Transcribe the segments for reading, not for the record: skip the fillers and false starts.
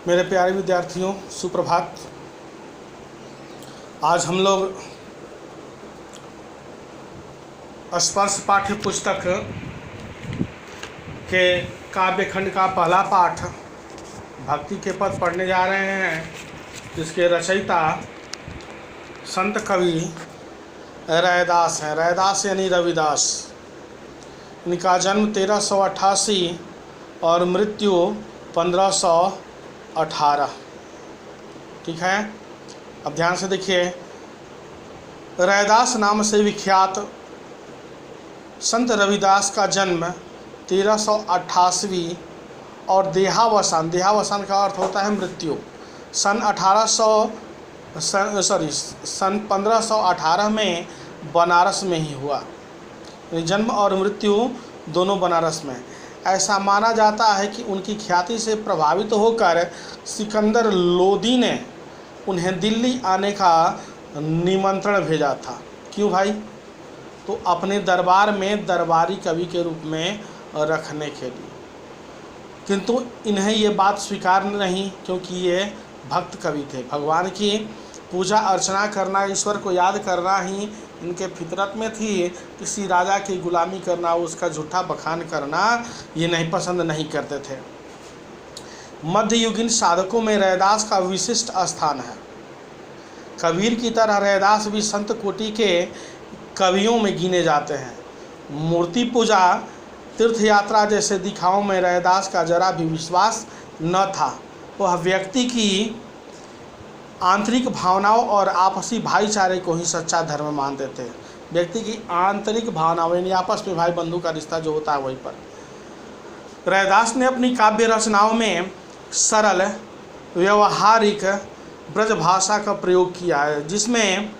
मेरे प्यारे विद्यार्थियों, सुप्रभात। आज हम लोग स्पर्श पाठ्य पुस्तक के काव्य खंड का पहला पाठ भक्ति के पद पढ़ने जा रहे हैं, जिसके रचयिता संत कवि रैदास हैं। रैदास यानी रविदास। इनका जन्म 1388 और मृत्यु 1518। ठीक है, अब ध्यान से देखिए। रैदास नाम से विख्यात संत रविदास का जन्म 1388 और देहावसान का अर्थ होता है मृत्यु, सन 1518 में बनारस में ही हुआ। जन्म और मृत्यु दोनों बनारस में। ऐसा माना जाता है कि उनकी ख्याति से प्रभावित होकर सिकंदर लोदी ने उन्हें दिल्ली आने का निमंत्रण भेजा था। क्यों भाई? तो अपने दरबार में दरबारी कवि के रूप में रखने के लिए। किंतु इन्हें ये बात स्वीकार नहीं, क्योंकि ये भक्त कवि थे। भगवान की पूजा अर्चना करना, ईश्वर को याद करना ही इनके फितरत में थी। किसी राजा की गुलामी करना, उसका झूठा बखान करना ये नहीं पसंद नहीं करते थे। मध्ययुगीन साधकों में रैदास का विशिष्ट स्थान है। कबीर की तरह रैदास भी संत कोटि के कवियों में गिने जाते हैं। मूर्ति पूजा, तीर्थ यात्रा जैसे दिखावों में रैदास का जरा भी विश्वास न था। वह व्यक्ति की आंतरिक भावनाओं और आपसी भाईचारे को ही सच्चा धर्म मानते थे। व्यक्ति की आंतरिक भावनाओं यानी आपस में भाई बंधु का रिश्ता जो होता है वहीं पर। रैदास ने अपनी काव्य रचनाओं में सरल व्यवहारिक ब्रज भाषा का प्रयोग किया है, जिसमें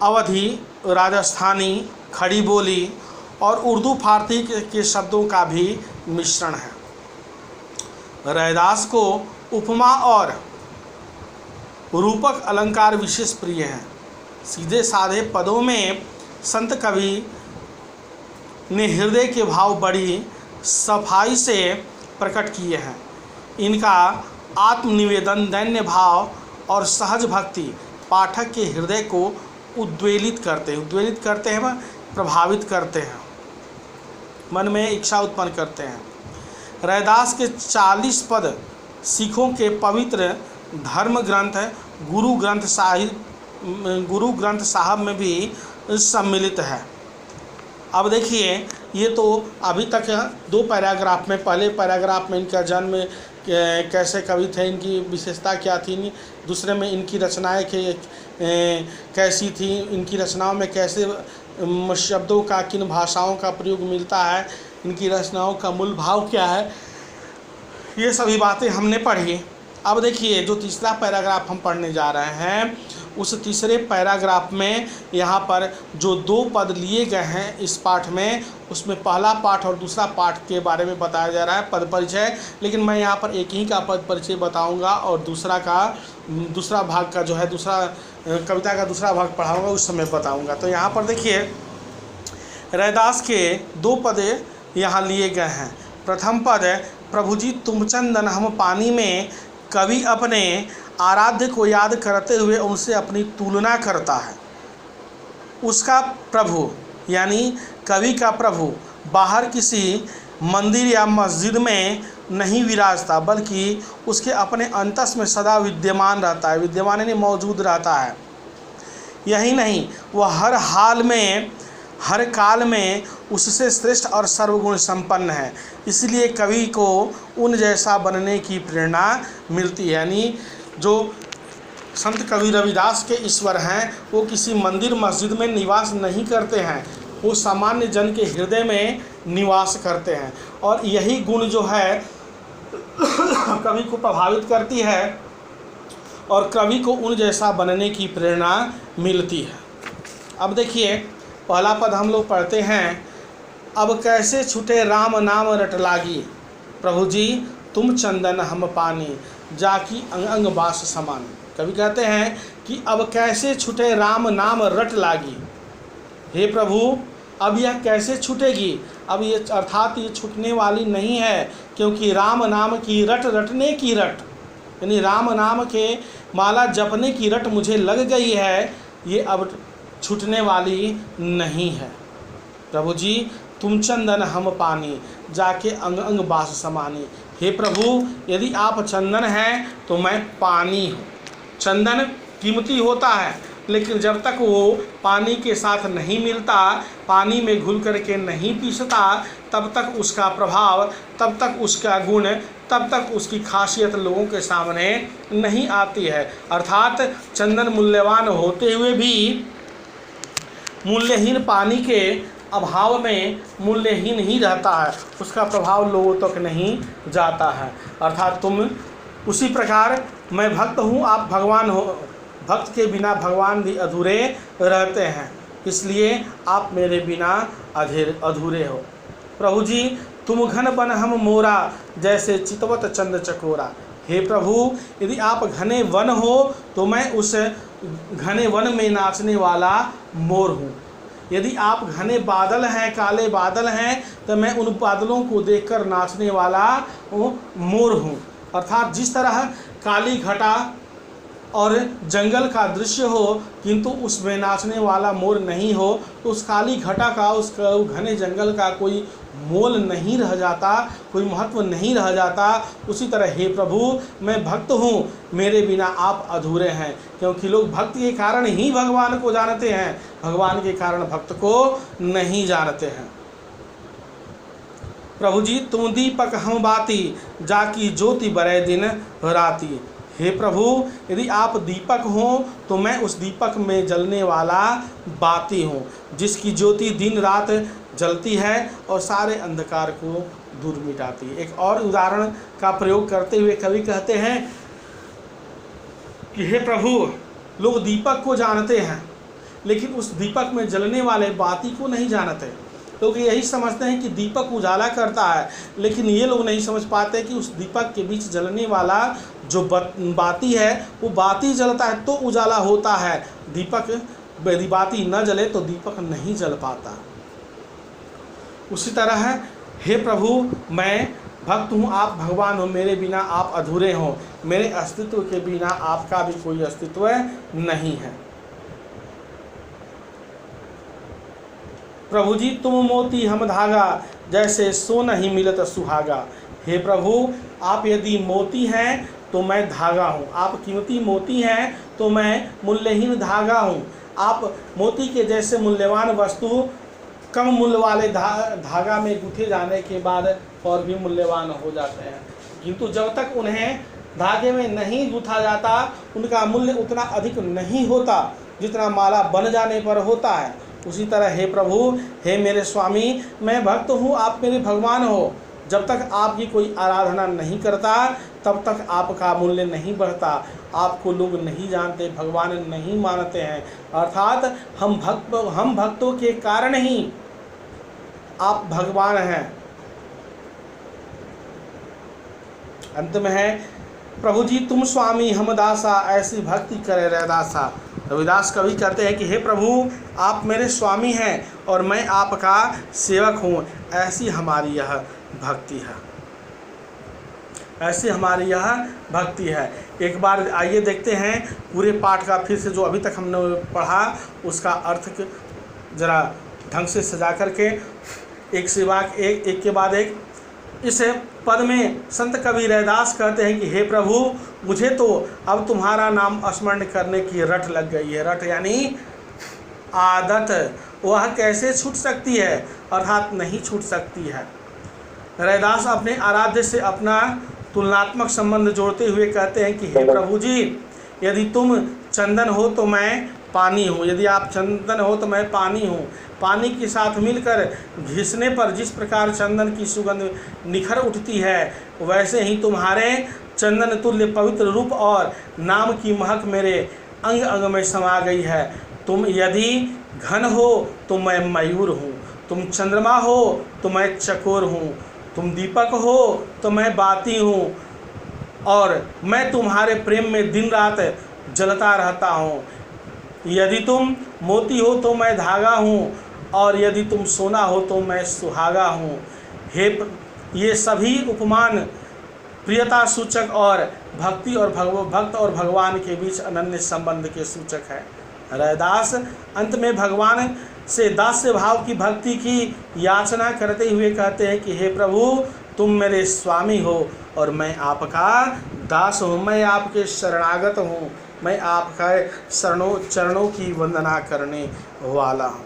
अवधी, राजस्थानी, खड़ी बोली और उर्दू फारसी के शब्दों का भी मिश्रण है। रैदास को उपमा और रूपक अलंकार विशेष प्रिय हैं। सीधे साधे पदों में संत कवि ने हृदय के भाव बड़ी सफाई से प्रकट किए हैं। इनका आत्मनिवेदन, दैन्य भाव और सहज भक्ति पाठक के हृदय को उद्वेलित करते हैं, प्रभावित करते हैं, मन में इच्छा उत्पन्न करते हैं। रैदास के 40 पद सिखों के पवित्र धर्म ग्रंथ गुरु ग्रंथ साहब में भी सम्मिलित है। अब देखिए, ये तो अभी तक 2 पैराग्राफ में, पहले पैराग्राफ में इनका जन्म कैसे कवि थे, इनकी विशेषता क्या थी, दूसरे में इनकी रचनाएं कैसी थी, इनकी रचनाओं में कैसे शब्दों का, किन भाषाओं का प्रयोग मिलता है, इनकी रचनाओं का मूल भाव क्या है, ये सभी बातें हमने पढ़ी। अब देखिए, जो तीसरा पैराग्राफ हम पढ़ने जा रहे हैं, उस तीसरे पैराग्राफ में यहाँ पर जो 2 पद लिए गए हैं इस पाठ में, उसमें पहला पाठ और दूसरा पाठ के बारे में बताया जा रहा है, पद परिचय। लेकिन मैं यहाँ पर एक ही का पद परिचय बताऊँगा और दूसरा भाग का जो है, दूसरा कविता का दूसरा भाग पढ़ाऊँगा, उस समय बताऊँगा। तो यहाँ पर देखिए, रैदास के 2 पद यहाँ लिए गए हैं। प्रथम पद, प्रभु जी तुम चंदन हम पानी में कवि अपने आराध्य को याद करते हुए उनसे अपनी तुलना करता है। उसका प्रभु यानी कवि का प्रभु बाहर किसी मंदिर या मस्जिद में नहीं विराजता, बल्कि उसके अपने अंतस में सदा विद्यमान रहता है। विद्यमान यानी मौजूद रहता है। यही नहीं, वह हर हाल में, हर काल में उससे श्रेष्ठ और सर्वगुण संपन्न है। इसलिए कवि को उन जैसा बनने की प्रेरणा मिलती है। यानी जो संत कवि रविदास के ईश्वर हैं, वो किसी मंदिर मस्जिद में निवास नहीं करते हैं, वो सामान्य जन के हृदय में निवास करते हैं। और यही गुण जो है कवि को प्रभावित करती है और कवि को उन जैसा बनने की प्रेरणा मिलती है। अब देखिए, पहला पद हम लोग पढ़ते हैं। अब कैसे छूटे राम नाम रट लागी, प्रभु जी तुम चंदन हम पानी, जाकी अंग अंग बास समान। कवि कहते हैं कि अब कैसे छूटे राम नाम रट लागी। हे प्रभु, अब यह कैसे छूटेगी? अब ये अर्थात ये छूटने वाली नहीं है, क्योंकि राम नाम की रट, रटने की रट, यानी राम नाम के माला जपने की रट मुझे लग गई है, ये अब छूटने वाली नहीं है। प्रभु जी तुम चंदन हम पानी, जाके अंग अंग बास समानी। हे प्रभु यदि आप चंदन हैं तो मैं पानी हूँ। चंदन कीमती होता है, लेकिन जब तक वो पानी के साथ नहीं मिलता, पानी में घुल करके नहीं पीसता, तब तक उसका प्रभाव, तब तक उसका गुण, तब तक उसकी खासियत लोगों के सामने नहीं आती है। अर्थात चंदन मूल्यवान होते हुए भी मूल्यहीन पानी के अभाव में मूल्यहीन ही रहता है, उसका प्रभाव लोगों तक नहीं जाता है। अर्थात तुम उसी प्रकार मैं भक्त हूँ, आप भगवान हो। भक्त के बिना भगवान भी अधूरे रहते हैं, इसलिए आप मेरे बिना अधूरे हो। प्रभु जी तुम घन बन हम मोरा, जैसे चितवत चंद चकोरा। हे प्रभु यदि आप घने वन हो तो मैं उस घने वन में नाचने वाला मोर हूँ। यदि आप घने बादल हैं, काले बादल हैं, तो मैं उन बादलों को देखकर नाचने वाला मोर हूँ। अर्थात जिस तरह काली घटा और जंगल का दृश्य हो किंतु उसमें नाचने वाला मोर नहीं हो, तो उस काली घटा का, उस घने जंगल का कोई मोल नहीं रह जाता, कोई महत्व नहीं रह जाता। उसी तरह हे प्रभु मैं भक्त हूँ, मेरे बिना आप अधूरे हैं। क्योंकि लोग भक्ति के कारण ही भगवान को जानते हैं, भगवान के कारण भक्त को नहीं जानते हैं। प्रभु जी तुम दीपक हम बाती, जाकी ज्योति बरे दिन राती। हे प्रभु यदि आप दीपक हों तो मैं उस दीपक में जलने वाला बाती हूँ, जिसकी ज्योति दिन रात जलती है और सारे अंधकार को दूर मिटाती है। एक और उदाहरण का प्रयोग करते हुए कवि कहते हैं कि हे प्रभु लोग दीपक को जानते हैं, लेकिन उस दीपक में जलने वाले बाती को नहीं जानते। लोग यही समझते हैं कि दीपक उजाला करता है, लेकिन ये लोग नहीं समझ पाते कि उस दीपक के बीच जलने वाला जो बाती है, वो बाती जलता है तो उजाला होता है। दीपक यदि बाती न जले तो दीपक नहीं जल पाता। उसी तरह हे प्रभु मैं भक्त हूँ, आप भगवान हो, मेरे बिना आप अधूरे हो। मेरे अस्तित्व के बिना आपका भी कोई अस्तित्व नहीं है। प्रभु जी तुम मोती हम धागा, जैसे सोना ही मिलत सुहागा। हे प्रभु आप यदि मोती हैं तो मैं धागा हूँ, आप कीमती मोती हैं तो मैं मूल्यहीन धागा हूँ। आप मोती के जैसे मूल्यवान वस्तु कम मूल्य वाले धागा में गुथे जाने के बाद और भी मूल्यवान हो जाते हैं, किंतु जब तक उन्हें धागे में नहीं गुथा जाता उनका मूल्य उतना अधिक नहीं होता जितना माला बन जाने पर होता है। उसी तरह हे प्रभु, हे मेरे स्वामी, मैं भक्त हूँ, आप मेरे भगवान हो। जब तक आपकी कोई आराधना नहीं करता तब तक आपका मूल्य नहीं बढ़ता, आपको लोग नहीं जानते, भगवान नहीं मानते हैं। अर्थात हम भक्तों के कारण ही आप भगवान हैं। अंत में है प्रभु जी तुम स्वामी हम दासा, ऐसी भक्ति करे रैदासा। रविदास कवि कहते हैं कि हे प्रभु आप मेरे स्वामी हैं और मैं आपका सेवक हूँ, ऐसी हमारी यह भक्ति है, ऐसी हमारी यह भक्ति है। एक बार आइए देखते हैं पूरे पाठ का फिर से, जो अभी तक हमने पढ़ा उसका अर्थ जरा ढंग से सजा करके एक के बाद एक। इस पद में संत कवि रैदास कहते हैं कि हे प्रभु मुझे तो अब तुम्हारा नाम स्मरण करने की रट लग गई है। रट यानी आदत, वह कैसे छूट सकती है, अर्थात नहीं छूट सकती है। रैदास अपने आराध्य से अपना तुलनात्मक संबंध जोड़ते हुए कहते हैं कि हे प्रभु जी यदि तुम चंदन हो तो मैं पानी हूँ, यदि आप चंदन हो तो मैं पानी हूँ। पानी के साथ मिलकर घिसने पर जिस प्रकार चंदन की सुगंध निखर उठती है, वैसे ही तुम्हारे चंदन तुल्य पवित्र रूप और नाम की महक मेरे अंग अंग में समा गई है। तुम यदि घन हो तो मैं मयूर हूँ, तुम चंद्रमा हो तो मैं चकोर हूँ, तुम दीपक हो तो मैं बाती हूँ, और मैं तुम्हारे प्रेम में दिन रात जलता रहता हूँ। यदि तुम मोती हो तो मैं धागा हूँ, और यदि तुम सोना हो तो मैं सुहागा हूँ। हे ये सभी उपमान प्रियता सूचक और भक्ति और भक्त और भगवान के बीच अनन्य संबंध के सूचक है। रैदास अंत में भगवान से दास्य भाव की भक्ति की याचना करते हुए कहते हैं कि हे प्रभु, तुम मेरे स्वामी हो और मैं आपका दास हूँ, मैं आपके शरणागत हूँ, मैं आपका चरणों की वंदना करने वाला हूँ।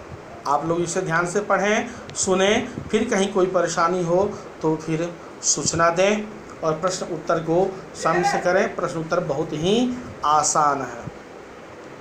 आप लोग इसे ध्यान से पढ़ें, सुने, फिर कहीं कोई परेशानी हो तो फिर सूचना दें और प्रश्न उत्तर को समझ से करें। प्रश्न उत्तर बहुत ही आसान है।